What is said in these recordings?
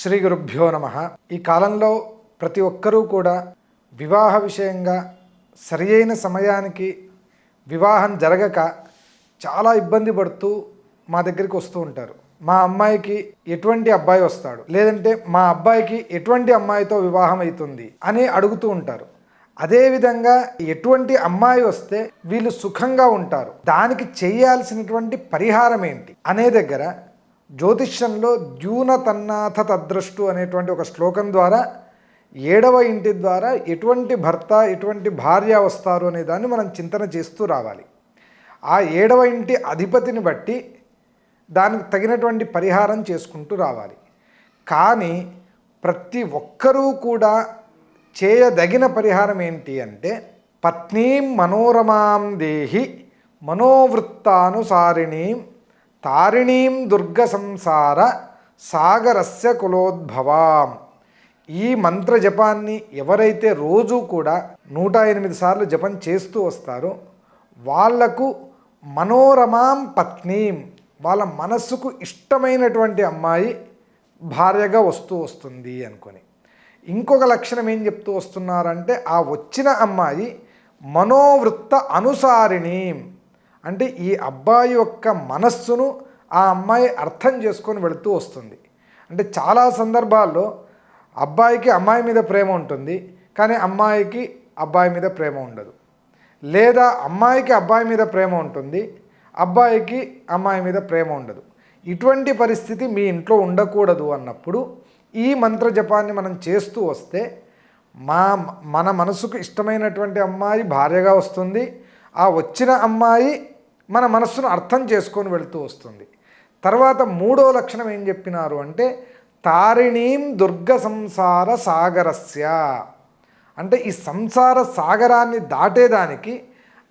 శ్రీ గురుభ్యో నమ. ఈ కాలంలో ప్రతి ఒక్కరూ కూడా వివాహ విషయంగా సరియైన సమయానికి వివాహం జరగక చాలా ఇబ్బంది పడుతూ మా దగ్గరికి వస్తూ ఉంటారు. మా అమ్మాయికి ఎటువంటి అబ్బాయి వస్తాడు, లేదంటే మా అబ్బాయికి ఎటువంటి అమ్మాయితో వివాహం అవుతుంది అని అడుగుతూ ఉంటారు. అదేవిధంగా ఎటువంటి అమ్మాయి వస్తే వీళ్ళు సుఖంగా ఉంటారు, దానికి చేయాల్సినటువంటి పరిహారం ఏంటి అనే దగ్గర జ్యోతిష్యంలో ద్యూన తన్నాథ తద్రష్టు అనేటువంటి ఒక శ్లోకం ద్వారా 7వ ఇంటి ద్వారా ఎటువంటి భర్త ఎటువంటి భార్య వస్తారు అనే దాన్ని మనం చింతన చేస్తూ రావాలి. ఆ 7వ ఇంటి అధిపతిని బట్టి దానికి తగినటువంటి పరిహారం చేసుకుంటూ రావాలి. కానీ ప్రతి ఒక్కరూ కూడా చేయదగిన పరిహారం ఏంటి అంటే, పత్నీం మనోరమాం దేహి మనోవృత్తానుసారిణీం తారిణీం దుర్గ సంసార సాగరస్య కులోద్భవాం. ఈ మంత్ర జపాన్ని ఎవరైతే రోజు కూడా 108 సార్లు జపం చేస్తూ వస్తారో వాళ్లకు మనోరమాం పత్నీం, వాళ్ళ మనస్సుకు ఇష్టమైనటువంటి అమ్మాయి భార్యగా వస్తుంది అనుకొని. ఇంకొక లక్షణం ఏం చెప్తూ వస్తున్నారంటే, ఆ వచ్చిన అమ్మాయి మనోవృత్త అనుసారిణి, అంటే ఈ అబ్బాయి యొక్క మనస్సును ఆ అమ్మాయి అర్థం చేసుకొని వెళుతూ వస్తుంది. అంటే చాలా సందర్భాల్లో అబ్బాయికి అమ్మాయి మీద ప్రేమ ఉంటుంది, కానీ అమ్మాయికి అబ్బాయి మీద ప్రేమ ఉండదు. లేదా అమ్మాయికి అబ్బాయి మీద ప్రేమ ఉంటుంది, అబ్బాయికి అమ్మాయి మీద ప్రేమ ఉండదు. ఇటువంటి పరిస్థితి మీ ఇంట్లో ఉండకూడదు అన్నప్పుడు ఈ మంత్ర జపాన్ని మనం చేస్తూ వస్తే మన మనసుకు ఇష్టమైనటువంటి అమ్మాయి భార్యగా వస్తుంది. ఆ వచ్చిన అమ్మాయి మన మనస్సును అర్థం చేసుకొని వెళుతూ వస్తుంది. తర్వాత 3వ లక్షణం ఏం చెప్పినారు అంటే, తారిణీం దుర్గ సంసార సాగరస్య, అంటే ఈ సంసార సాగరాన్ని దాటేదానికి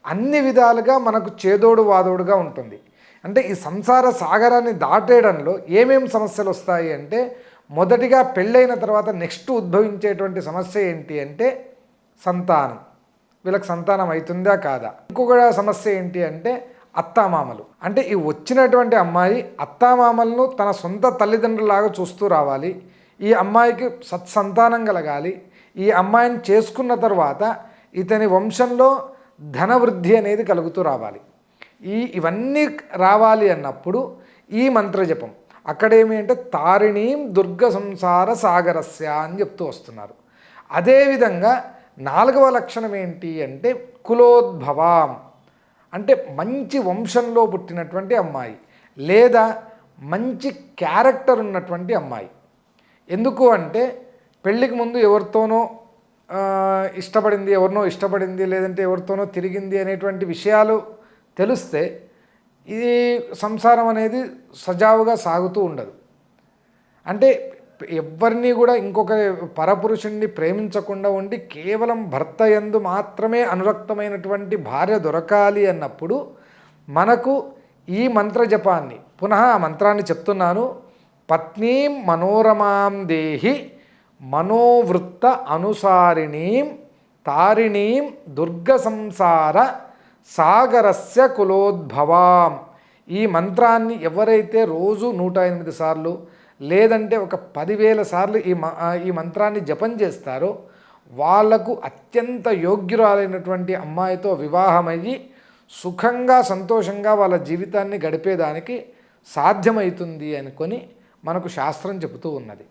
అన్ని విధాలుగా మనకు చేదోడు వాదోడుగా ఉంటుంది. అంటే ఈ సంసార సాగరాన్ని దాటేయడంలో ఏమేం సమస్యలు వస్తాయి అంటే, మొదటిగా పెళ్ళైన తర్వాత నెక్స్ట్ ఉద్భవించేటువంటి సమస్య ఏంటి అంటే సంతానం. వీళ్ళకి సంతానం అవుతుందా కాదా. ఇంకొక సమస్య ఏంటి అంటే అత్తామామలు. అంటే ఈ వచ్చినటువంటి అమ్మాయి అత్తామామలను తన సొంత తల్లిదండ్రులాగా చూస్తూ రావాలి. ఈ అమ్మాయికి సత్సంతానం కలగాలి. ఈ అమ్మాయిని చేసుకున్న తర్వాత ఇతని వంశంలో ధనవృద్ధి అనేది కలుగుతూ రావాలి. ఇవన్నీ రావాలి అన్నప్పుడు ఈ మంత్రజపం అక్కడేమి అంటే తారిణీం దుర్గ సంసార సాగరస్య అని చెప్తూ వస్తున్నారు. అదేవిధంగా 4వ లక్షణం ఏంటి అంటే కులోద్భవాం, అంటే మంచి వంశంలో పుట్టినటువంటి అమ్మాయి, లేదా మంచి క్యారెక్టర్ ఉన్నటువంటి అమ్మాయి. ఎందుకు అంటే పెళ్ళికి ముందు ఎవరితోనో ఇష్టపడింది, ఎవరినో ఇష్టపడింది, లేదంటే ఎవరితోనో తిరిగింది అనేటువంటి విషయాలు తెలిస్తే ఈ సంసారం అనేది సజావుగా సాగుతూ ఉండదు. అంటే ఎవరిని కూడా ఇంకొక పరపురుషుణ్ణి ప్రేమించకుండా ఉండి కేవలం భర్త యందు మాత్రమే అనురక్తమైనటువంటి భార్య దొరకాలి అన్నప్పుడు మనకు ఈ మంత్ర జపాన్ని, పునః ఆ మంత్రాన్ని చెప్తున్నాను, పత్నీం మనోరమాం దేహి మనోవృత్త అనుసారిణీం తారిణీం దుర్గ సంసార సాగరస్య కులోద్భవాం. ఈ మంత్రాన్ని ఎవరైతే రోజు 108 సార్లు లేదంటే ఒక 10,000 సార్లు ఈ మంత్రాన్ని జపం చేస్తారో వాళ్లకు అత్యంత యోగ్యురాలైనటువంటి అమ్మాయితో వివాహమయ్యి సుఖంగా సంతోషంగా వాళ్ళ జీవితాన్ని గడిపేదానికి సాధ్యమవుతుంది అనుకొని మనకు శాస్త్రం చెబుతూ ఉన్నది.